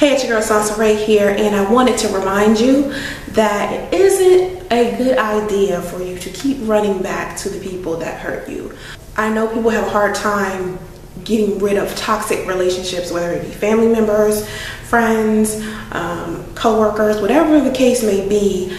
Hey, it's your girl Soncerae here, and I wanted to remind you that it isn't a good idea for you to keep running back to the people that hurt you. I know people have a hard time getting rid of toxic relationships, whether it be family members, friends, co-workers, whatever the case may be.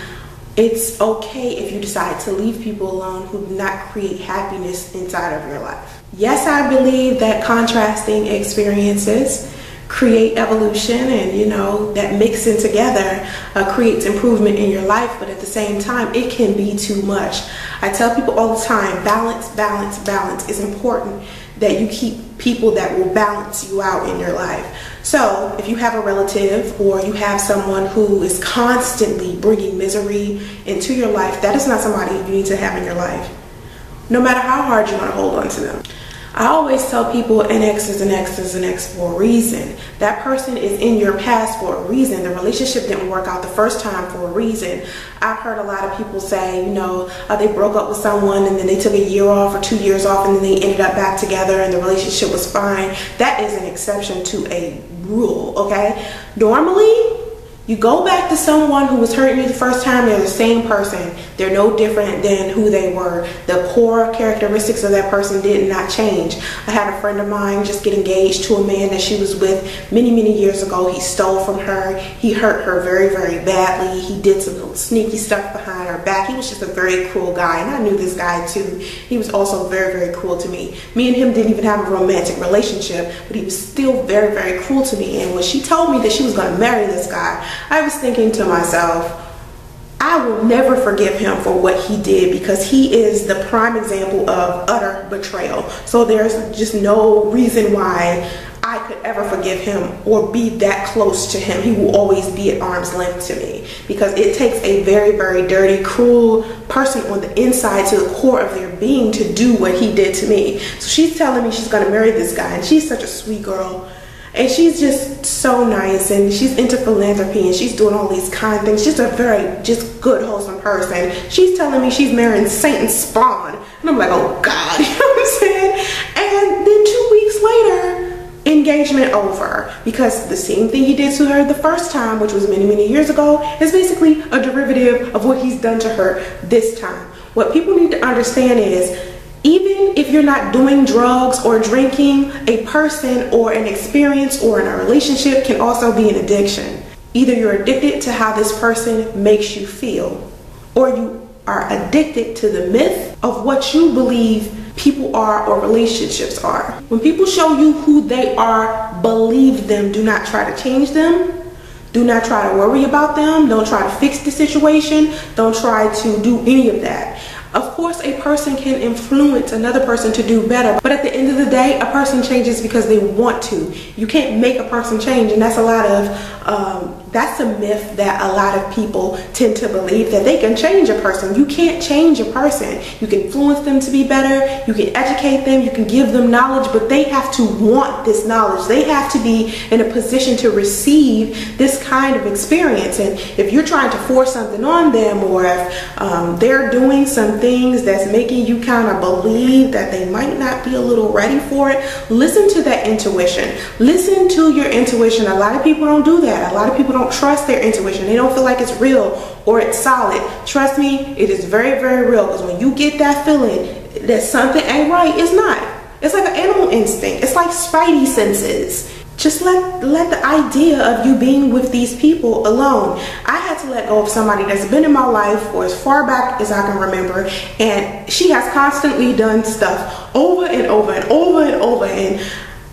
It's okay if you decide to leave people alone who do not create happiness inside of your life. Yes, I believe that contrasting experiences create evolution, and that mixing together creates improvement in your life, but at the same time it can be too much. I tell people all the time, balance, balance, balance is important, that you keep people that will balance you out in your life. So if you have a relative or you have someone who is constantly bringing misery into your life, that is not somebody you need to have in your life, no matter how hard you want to hold on to them. I always tell people an ex is an ex is an ex for a reason. That person is in your past for a reason. The relationship didn't work out the first time for a reason. I've heard a lot of people say, they broke up with someone and then they took a year off or 2 years off and then they ended up back together and the relationship was fine. That is an exception to a rule, okay? Normally, you go back to someone who was hurting you the first time, they're the same person. They're no different than who they were. The core characteristics of that person did not change. I had a friend of mine just get engaged to a man that she was with many, many years ago. He stole from her. He hurt her very, very badly. He did some little sneaky stuff behind her back. He was just a very cruel guy, and I knew this guy too. He was also very, very cruel to me. Me and him didn't even have a romantic relationship, but he was still very, very cruel to me. And when she told me that she was going to marry this guy, I was thinking to myself, I will never forgive him for what he did, because he is the prime example of utter betrayal. So there's just no reason why I could ever forgive him or be that close to him. He will always be at arm's length to me, because it takes a very, very dirty, cruel person on the inside to the core of their being to do what he did to me. So she's telling me she's going to marry this guy, and she's such a sweet girl. And she's just so nice, and she's into philanthropy, and she's doing all these kind things. Just a very good, wholesome person. She's telling me she's marrying Satan's spawn. And I'm like, oh God, you know what I'm saying? And then 2 weeks later, engagement over. Because the same thing he did to her the first time, which was many, many years ago, is basically a derivative of what he's done to her this time. What people need to understand is, even if you're not doing drugs or drinking, a person or an experience or in a relationship can also be an addiction. Either you're addicted to how this person makes you feel, or you are addicted to the myth of what you believe people are or relationships are. When people show you who they are, believe them. Do not try to change them. Do not try to worry about them. Don't try to fix the situation. Don't try to do any of that. Of course, a person can influence another person to do better, but at the end of the day, a person changes because they want to. You can't make a person change, and that's that's a myth that a lot of people tend to believe, that they can change a person. You can't change a person. You can influence them to be better, you can educate them, you can give them knowledge, but they have to want this knowledge. They have to be in a position to receive this kind of experience. And if you're trying to force something on them, or if they're doing some things that's making you kind of believe that they might not be a little ready for it, listen to that intuition. Listen to your intuition. A lot of people don't do that. A lot of people don't trust their intuition. They don't feel like it's real or it's solid. Trust me, it is very, very real, because when you get that feeling that something ain't right, it's not. It's like an animal instinct. It's like spidey senses. Just let the idea of you being with these people alone. I had to let go of somebody that's been in my life for as far back as I can remember, and she has constantly done stuff over and over and over and over, and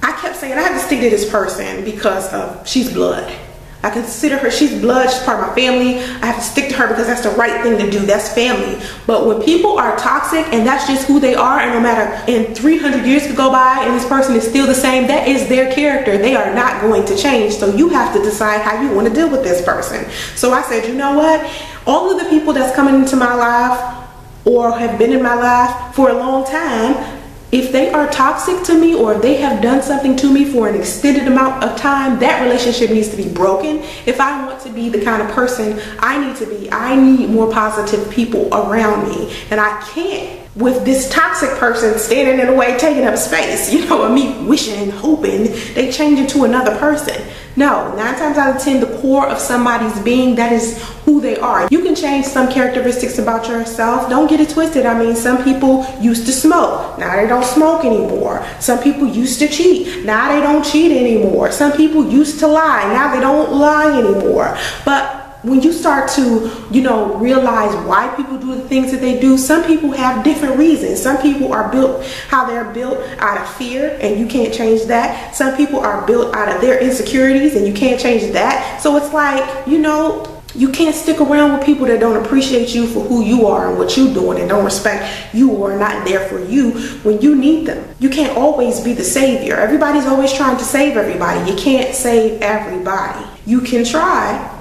I kept saying I have to stick to this person because she's blood. I consider her, she's blood, she's part of my family. I have to stick to her because that's the right thing to do. That's family. But when people are toxic and that's just who they are, and no matter, and 300 years could go by and this person is still the same, that is their character. They are not going to change. So you have to decide how you want to deal with this person. So I said, you know what? All of the people that's coming into my life or have been in my life for a long time, if they are toxic to me, or they have done something to me for an extended amount of time, that relationship needs to be broken. If I want to be the kind of person I need to be, I need more positive people around me. And I can't, with this toxic person standing in the way, taking up space, and me wishing and hoping they change into another person. No, 9 times out of 10, the core of somebody's being, that is who they are. You can change some characteristics about yourself. Don't get it twisted. I mean, some people used to smoke. Now they don't smoke anymore. Some people used to cheat. Now they don't cheat anymore. Some people used to lie. Now they don't lie anymore. But when you start to, realize why people do the things that they do, some people have different reasons. Some people are built how they're built out of fear, and you can't change that. Some people are built out of their insecurities, and you can't change that. So it's like, you can't stick around with people that don't appreciate you for who you are and what you're doing, and don't respect you or are not there for you when you need them. You can't always be the savior. Everybody's always trying to save everybody. You can't save everybody. You can try.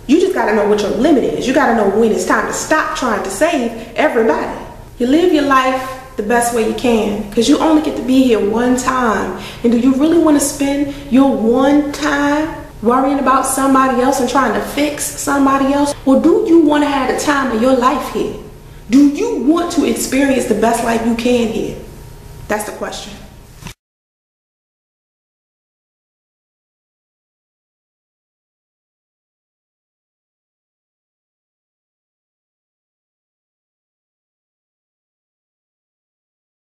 You just got to know what your limit is. You got to know when it's time to stop trying to save everybody. You live your life the best way you can, because you only get to be here one time. And do you really want to spend your one time worrying about somebody else and trying to fix somebody else? Or do you want to have the time of your life here? Do you want to experience the best life you can here? That's the question.